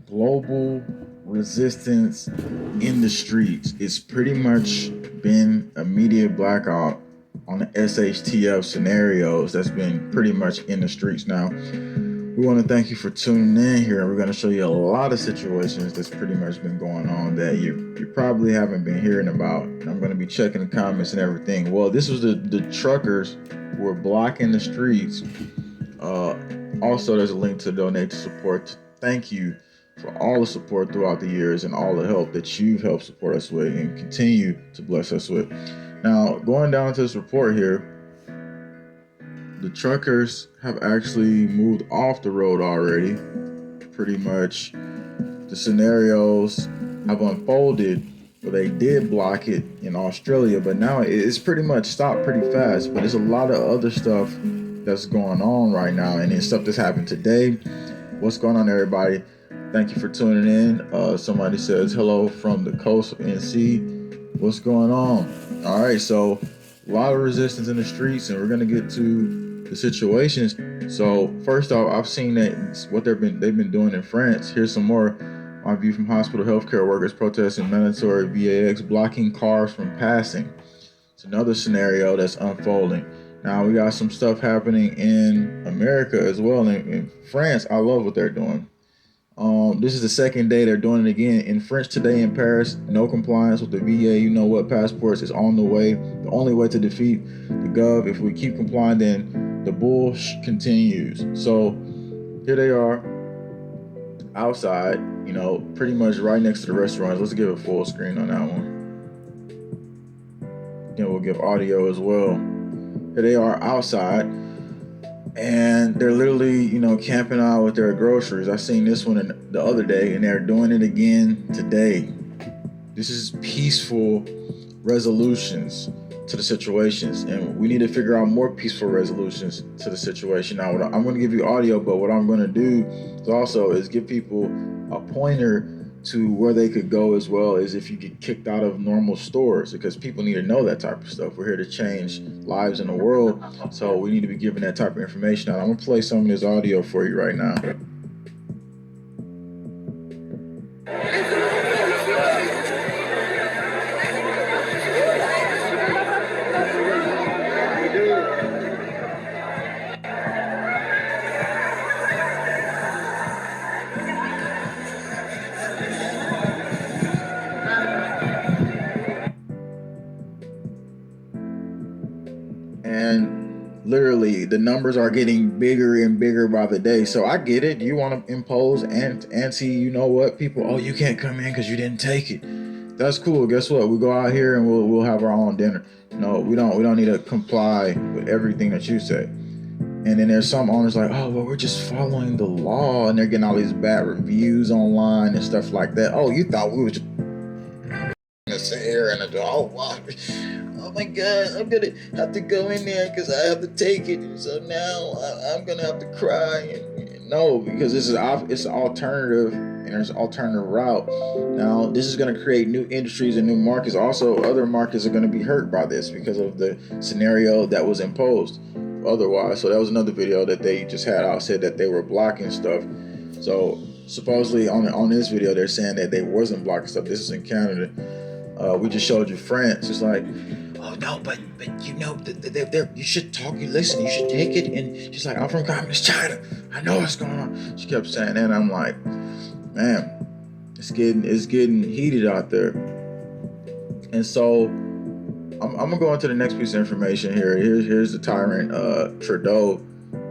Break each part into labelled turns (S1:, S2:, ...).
S1: global resistance in the streets. It's pretty much been a media blackout on the SHTF scenarios that's been pretty much in the streets now. We want to thank you for tuning in here. We're going to show you a lot of situations that's pretty much been going on that you probably haven't been hearing about. And I'm going to be checking the comments and everything. Well, this was the truckers who were blocking the streets. Also, there's a link to donate to support. Thank you for all the support throughout the years and all the help that you've helped support us with and continue to bless us with. Now, going down to this report here, the truckers have actually moved off the road already. Pretty much the scenarios have unfolded where they did block it in Australia, but now it's pretty much stopped pretty fast. But there's a lot of other stuff that's going on right now, and it's stuff that's happened today. What's going on, everybody? Thank you for tuning in. Somebody says hello from the coast of NC. What's going on? All right, so a lot of resistance in the streets, and we're gonna get to the situations. So first off, I've seen that what they've been doing in France. Here's some more. My view from hospital healthcare workers protesting mandatory VAX blocking cars from passing. It's another scenario that's unfolding. Now we got some stuff happening in America as well. In France, I love what they're doing. This is the second day they're doing it again. In French today in Paris, no compliance with the VA, you know what, passports is on the way. The only way to defeat the Gov, if we keep complying, then the bull continues. So here they are outside, pretty much right next to the restaurants. Let's give a full screen on that one. Then we'll give audio as well. Here they are outside, and they're literally, camping out with their groceries. I seen this one the other day, and they're doing it again today. This is peaceful resolutions to the situations, and we need to figure out more peaceful resolutions to the situation. Now, I'm going to give you audio, but what I'm going to do is give people a pointer to where they could go, as well as if you get kicked out of normal stores, because people need to know that type of stuff. We're here to change lives in the world, so we need to be giving that type of information out. I'm going to play some of this audio for you right now. And literally the numbers are getting bigger and bigger by the day. So I get it. You want to impose anti, people, oh, you can't come in because you didn't take it. That's cool. Guess what? We go out here and we'll have our own dinner. No, we don't need to comply with everything that you say. And then there's some owners like, oh, well, we're just following the law, and they're getting all these bad reviews online and stuff like that. Oh, you thought we was just gonna sit here and oh wow, oh my God, I'm gonna have to go in there because I have to take it. And so now I'm gonna have to cry. And no, because it's an alternative, and there's an alternative route. Now this is gonna create new industries and new markets. Also, other markets are gonna be hurt by this because of the scenario that was imposed otherwise. So that was another video that they just had out, said that they were blocking stuff. So supposedly on this video they're saying that they wasn't blocking stuff. This is in Canada. We just showed you France. It's like, oh no, but you should talk, you listen, you should take it. And she's like, I'm from communist China, I know what's going on. She kept saying that, and I'm like, man, it's getting heated out there. And so I'm gonna go into the next piece of information here. Here's the tyrant Trudeau,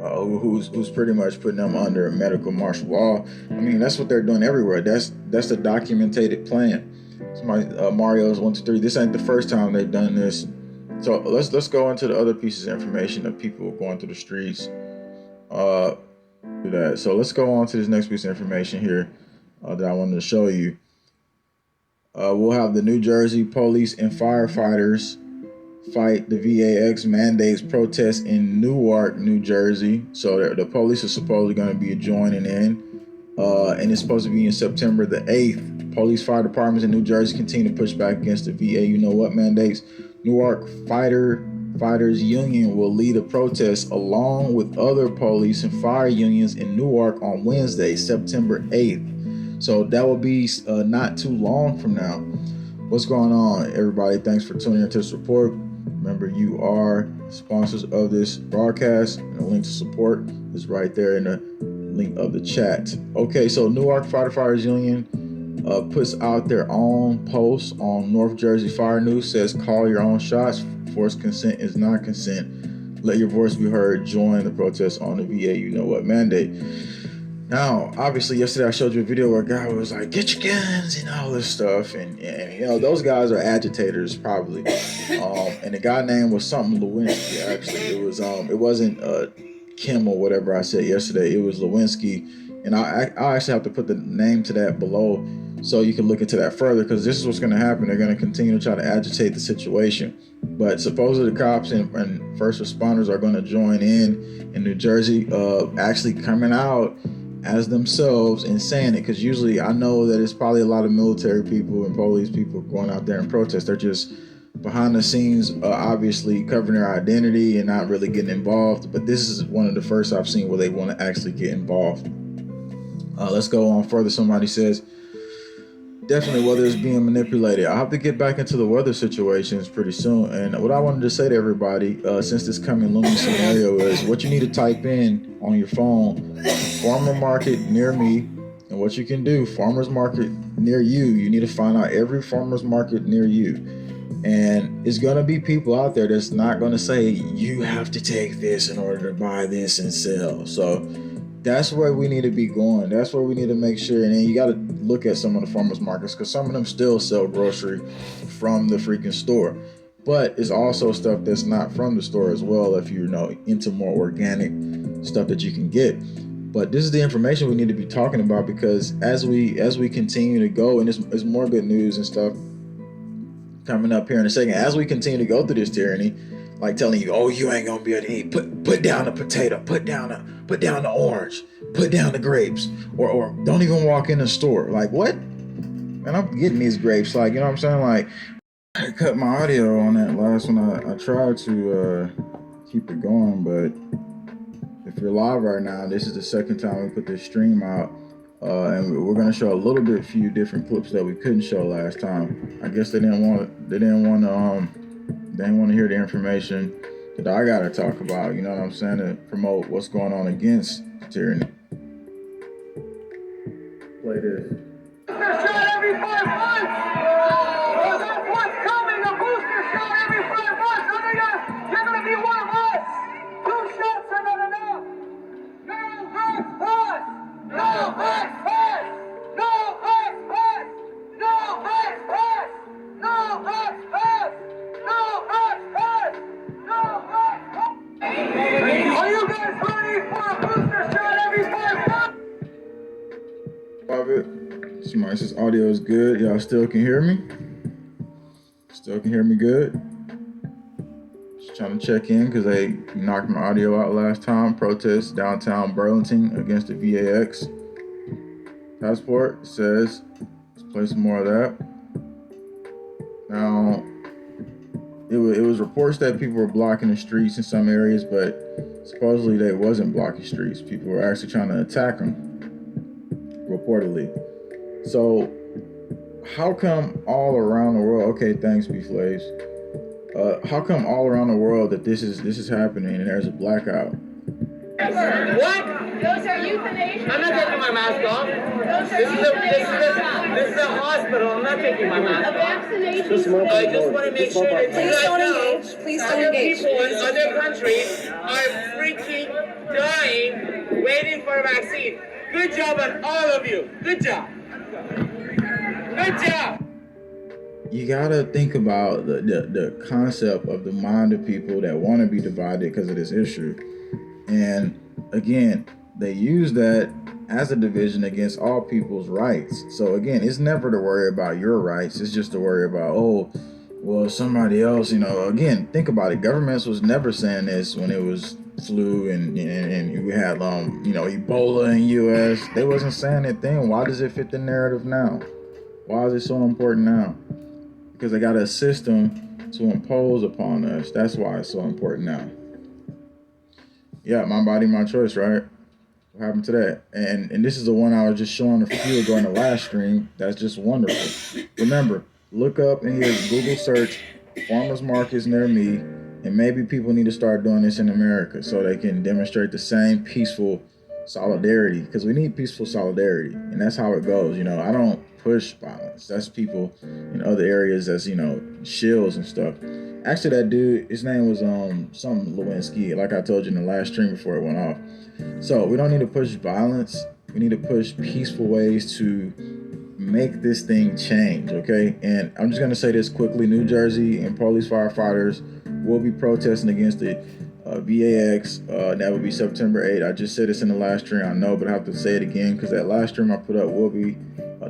S1: who's pretty much putting them under medical martial law. I mean, that's what they're doing everywhere. That's the documented plan. Mario's 1 2 3. This ain't the first time they've done this. So let's go into the other pieces of information of people going through the streets. Do that. So let's go on to this next piece of information here that I wanted to show you. We'll have the New Jersey police and firefighters fight the VAX mandates protest in Newark, New Jersey. So the police are supposedly going to be joining in. And it's supposed to be in September the 8th. Police fire departments in New Jersey continue to push back against the VA mandates. Newark Fighters Union will lead a protest along with other police and fire unions in Newark on Wednesday, September 8th. So that will be not too long from now. What's going on, everybody? Thanks for tuning into this report. Remember, you are sponsors of this broadcast, and the link to support is right there in the link of the chat. Okay, so Newark Firefighters Union puts out their own post on North Jersey Fire News. Says, call your own shots. Forced consent is not consent. Let your voice be heard. Join the protest on the VA You Know What mandate. Now, obviously, yesterday I showed you a video where a guy was like, get your guns and all this stuff. And you know, those guys are agitators, probably. And the guy name was something Lewinsky, actually. It wasn't Kim or whatever I said yesterday. It was Lewinsky. And I actually have to put the name to that below so you can look into that further, because this is what's going to happen. They're going to continue to try to agitate the situation. But supposedly the cops and first responders are going to join in New Jersey, actually coming out as themselves and saying it, because usually I know that it's probably a lot of military people and police people going out there and protest. They're just behind the scenes, obviously covering their identity and not really getting involved. But this is one of the first I've seen where they want to actually get involved. Let's go on further. Somebody says, definitely weather is being manipulated. I have to get back into the weather situations pretty soon. And what I wanted to say to everybody, since this coming looming scenario, is what you need to type in on your phone, farmer market near me. And what you can do, farmer's market near you. You need to find out every farmer's market near you. And it's going to be people out there that's not going to say, you have to take this in order to buy this and sell. So that's where we need to be going. That's where we need to make sure. And then you got to look at some of the farmers markets, because some of them still sell grocery from the freaking store. But it's also stuff that's not from the store as well, if you're into more organic stuff that you can get. But this is the information we need to be talking about, because as we continue to go, and there's more good news and stuff coming up here in a second, as we continue to go through this tyranny, like telling you, oh, you ain't gonna be able to eat. Put down the potato. Put down the orange. Put down the grapes. Or don't even walk in the store. Like, what? Man, I'm getting these grapes. Like, you know what I'm saying? Like, I cut my audio on that last one. I tried to keep it going, but if you're live right now, this is the second time we put this stream out. And we're gonna show a little bit, few different clips that we couldn't show last time. I guess they didn't want to hear the information that I gotta talk about, you know what I'm saying, to promote what's going on against tyranny. Play this. Booster shot every 5 months! Oh, that's what's coming! A booster shot every 5 months! You're gonna be one of us! 2 shots are not enough! No Vax Pass! No Vax Pass! No Vax Pass! No Vax Pass! No Vax Pass! No Vax Pass! No Vax Pass! Are you guys ready for a booster shot every 5 months? Love it. Somebody says audio is good. Y'all still can hear me? Still can hear me good? Just trying to check in because they knocked my audio out last time. Protest downtown Burlington against the VAX passport. Says, let's play some more of that. Now, it was reports that people were blocking the streets in some areas, but supposedly they wasn't blocking streets. People were actually trying to attack them, reportedly. So, how come all around the world? Okay, thanks, B Flaves. How come all around the world that this is happening and there's a blackout?
S2: What? Those are euthanasia. I'm not taking my mask off. This is a hospital. I'm not taking my mask off. A vaccination. I just want to make sure that you guys know. Please don't engage. People in other countries are freaking dying, waiting for a vaccine. Good job on all of you. Good job. Good job.
S1: You gotta think about the concept of the mind of people that want to be divided because of this issue. And again, they use that as a division against all people's rights. So again, it's never to worry about your rights. It's just to worry about, oh, well, somebody else, again, think about it. Governments was never saying this when it was flu and we had, Ebola in U.S. They wasn't saying it then. Why does it fit the narrative now? Why is it so important now? Because they got a system to impose upon us. That's why it's so important now. Yeah, my body, my choice, right? What happened to that? And this is the one I was just showing a few ago in the last stream. That's just wonderful. Remember, look up and here, Google search farmers markets near me, and maybe people need to start doing this in America so they can demonstrate the same peaceful solidarity, because we need peaceful solidarity, and that's how it goes. I don't push violence. That's people in other areas that's shills and stuff. Actually, that dude, his name was something Lewinsky, like I told you in the last stream before it went off. So we don't need to push violence. We need to push peaceful ways to make this thing change, okay? And I'm just gonna say this quickly: New Jersey and police firefighters will be protesting against the VAX. That would be September 8th. I just said this in the last stream, I know, but I have to say it again because that last stream I put up will be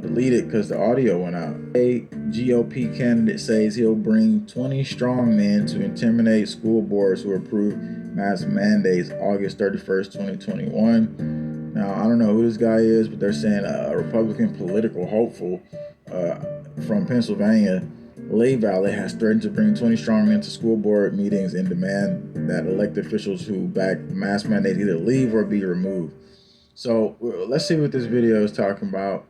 S1: deleted because the audio went out. A GOP candidate says he'll bring 20 strong men to intimidate school boards who approve mask mandates August 31st, 2021. Now, I don't know who this guy is, but they're saying a Republican political hopeful from Pennsylvania, Lehigh Valley, has threatened to bring 20 strong men to school board meetings and demand that elected officials who back mask mandates either leave or be removed. So let's see what this video is talking about.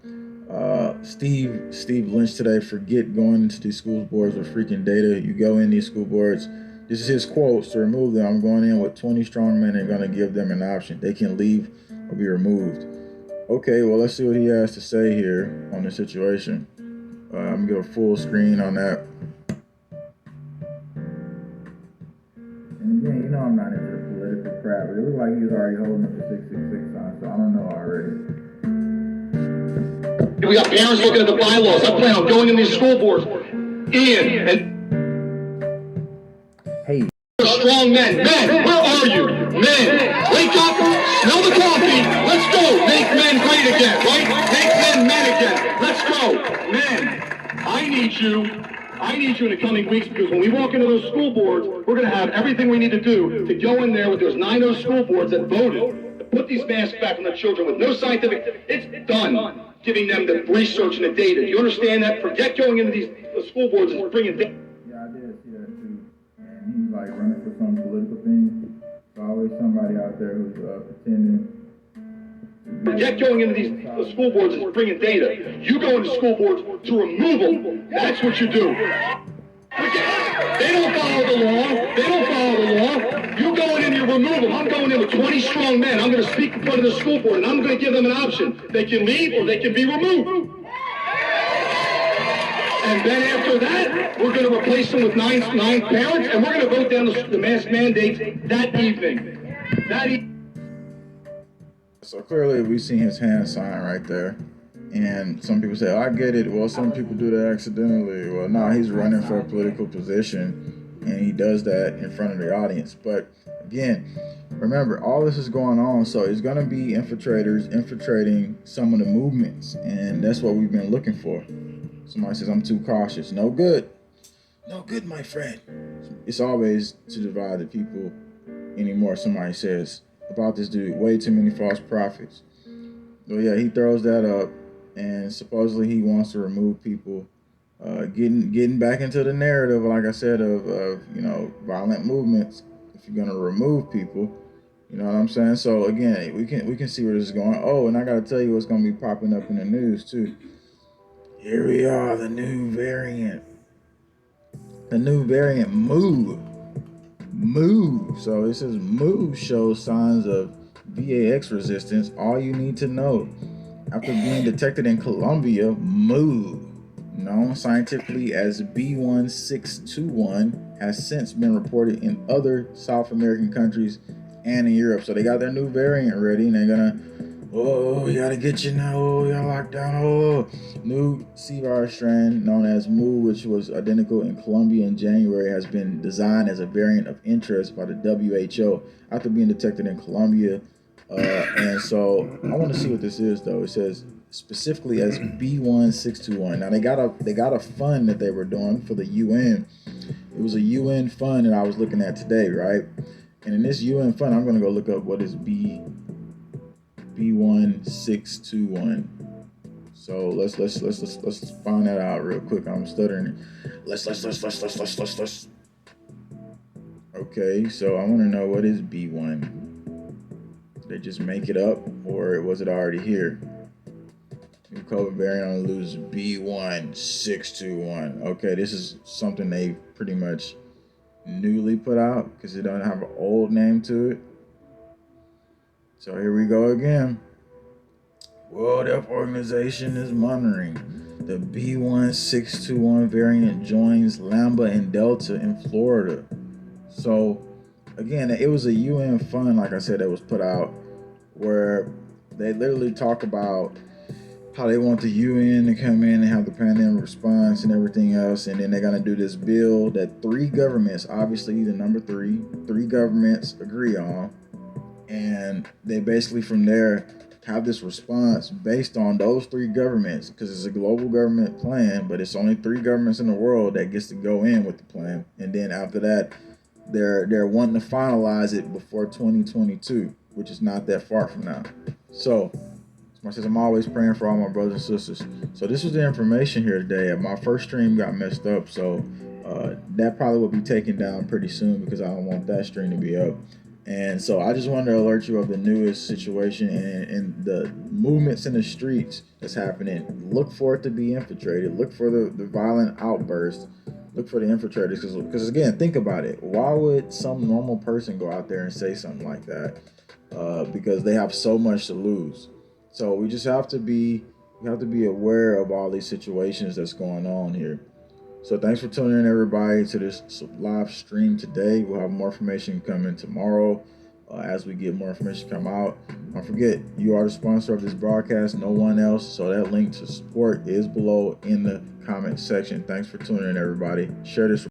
S1: Steve Lynch today, forget going into these school boards with freaking data. You go in these school boards. This is his quotes: to remove them, I'm going in with 20 strong men and going to give them an option. They can leave or be removed. Okay, well, let's see what he has to say here on the situation. I'm gonna give a full screen on that. And again, I'm not into the political crap, but it looks like he's already holding up the 666 sign, so I don't know already.
S3: We got parents looking at the bylaws. I plan on going in these school boards. Ian and
S1: hey,
S3: strong men. Men, where are you? Men, wake up, smell the coffee. Let's go. Make men great again, right? Make men again. Let's go. Men, I need you in the coming weeks, because when we walk into those school boards, we're going to have everything we need to do to go in there with those 9 of those school boards that voted to put these masks back on the children with no scientific. It's done. Giving them the research and the data. Do you understand that? Forget going into these school boards and bringing data.
S1: Yeah, I did see that too. And he's like running for some political thing. There's always somebody out there who's pretending.
S3: Forget going into these school boards and bringing data. You go into school boards to remove them. That's what you do. They don't follow the law. You go in and you remove them. I'm going in with 20 strong men. I'm going to speak in front of the school board, and I'm going to give them an option. They can leave or they can be removed. And then after that, we're going to replace them with nine parents, and we're going to vote down the mask mandates that evening.
S1: So clearly we've seen his hand sign right there. And some people say, oh, I get it. Well, some people do that accidentally. Well, no, he's running for a political position, and he does that in front of the audience. But again, remember, all this is going on, so it's going to be infiltrators infiltrating some of the movements, and that's what we've been looking for. Somebody says, I'm too cautious. No good. No good, my friend. It's always to divide the people anymore, somebody says. About this dude, way too many false prophets. Well, yeah, he throws that up, and supposedly he wants to remove people, getting back into the narrative, like I said, of violent movements. If you're gonna remove people, you know what I'm saying. So again, we can see where this is going. Oh, and I gotta tell you what's gonna be popping up in the news too. Here we are, the new variant. The new variant, Mu. So it says Mu shows signs of VAX resistance. All you need to know. After being detected in Colombia, Mu, known scientifically as B1621, has since been reported in other South American countries and in Europe. So they got their new variant ready, and they're gonna, we gotta get you now, we gotta lock down, New C-virus strand known as Mu, which was identical in Colombia in January, has been designed as a variant of interest by the WHO after being detected in Colombia. And so I want to see what this is, though. It says specifically as B1621. Now they got a fund that they were doing for the UN. It was a UN fund that I was looking at today, right? And in this UN fund, I'm gonna go look up what is B1621. So let's find that out real quick. I'm stuttering. Let's. Okay, so I want to know what is B1. They just make it up, or was it already here? New COVID variant on the loose, B1621. Okay, this is something they pretty much newly put out because it doesn't have an old name to it. So here we go again. World Health Organization is monitoring. The B1621 variant joins Lambda and Delta in Florida. So again, it was a UN fund, like I said, that was put out where they literally talk about how they want the UN to come in and have the pandemic response and everything else, and then they're gonna do this bill that 3 governments, obviously the number 3 governments agree on, and they basically from there have this response based on those 3 governments, because it's a global government plan, but it's only 3 governments in the world that gets to go in with the plan, and then after that, they're wanting to finalize it before 2022, which is not that far from now. So I'm always praying for all my brothers and sisters. So this was the information here today. My first stream got messed up, so that probably will be taken down pretty soon because I don't want that stream to be up. And so I just wanted to alert you of the newest situation and the movements in the streets that's happening. Look for it to be infiltrated. Look for the violent outbursts. Look for the infiltrators, because again, think about it. Why would some normal person go out there and say something like that? Because they have so much to lose. So we just have to be aware of all these situations that's going on here. So thanks for tuning in, everybody, to this live stream today. We'll have more information coming tomorrow as we get more information come out. Don't forget, you are the sponsor of this broadcast, no one else. So that link to support is below in the comment section. Thanks for tuning in, everybody. Share this.